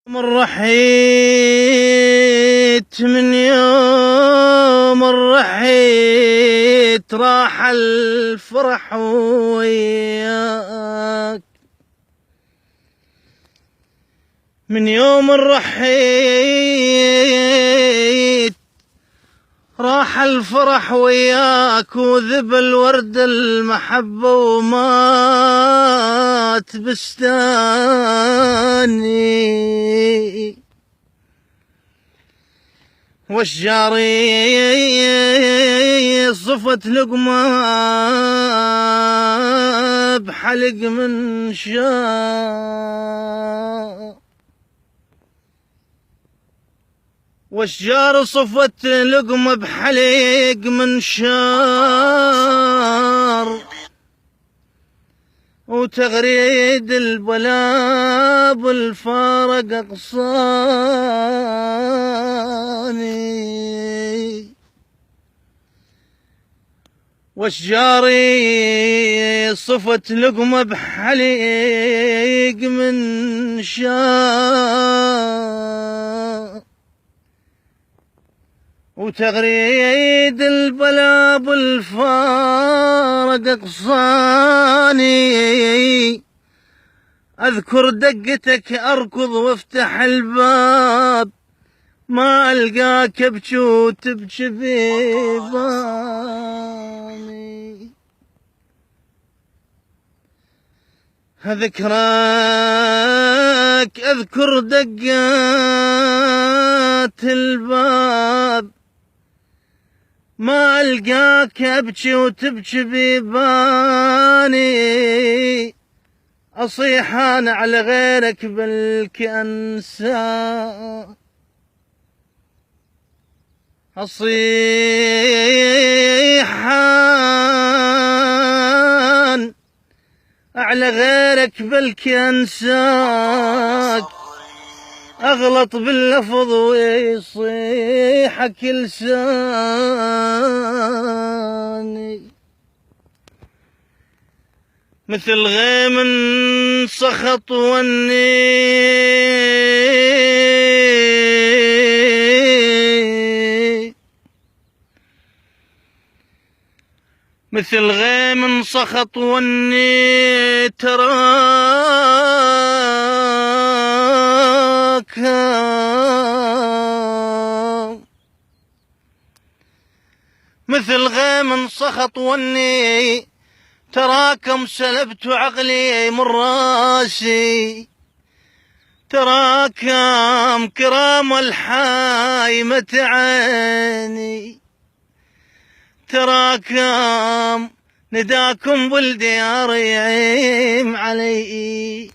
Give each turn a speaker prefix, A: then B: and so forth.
A: من يوم رحيت راح الفرح وياك. من يوم رحيت راح الفرح وياك، وذب الورد المحبة ومات بستاني. والشجاري صفت لقمة بحلق من شاء. والشجار صفت لقمة بحلق من شار، وتغريد البلا بالفارق أقصاني. والشجاري صفت لقمة بحلق من شار، وتغريد البلا بالفارق أقصاني. أذكر دقتك أركض وافتح الباب، ما ألقاك أبكي وتبكي بيباني. أذكرك أذكر دقات الباب، ما ألقاك أبكي وتبكي بيباني. أصيح أنا على غيرك بلكي أنسى، أصيح على غيرك بلكي أنساك. أغلط باللفظ ويصيحك لساني، مثل غيم سخط وني، مثل غيم سخط وني تراك. مثل غيم سخط وني تراكم، سلبت عقلي من راسي. تراكم كرام الحايمة عيني، تراكم نداكم بالديار يعيم علي.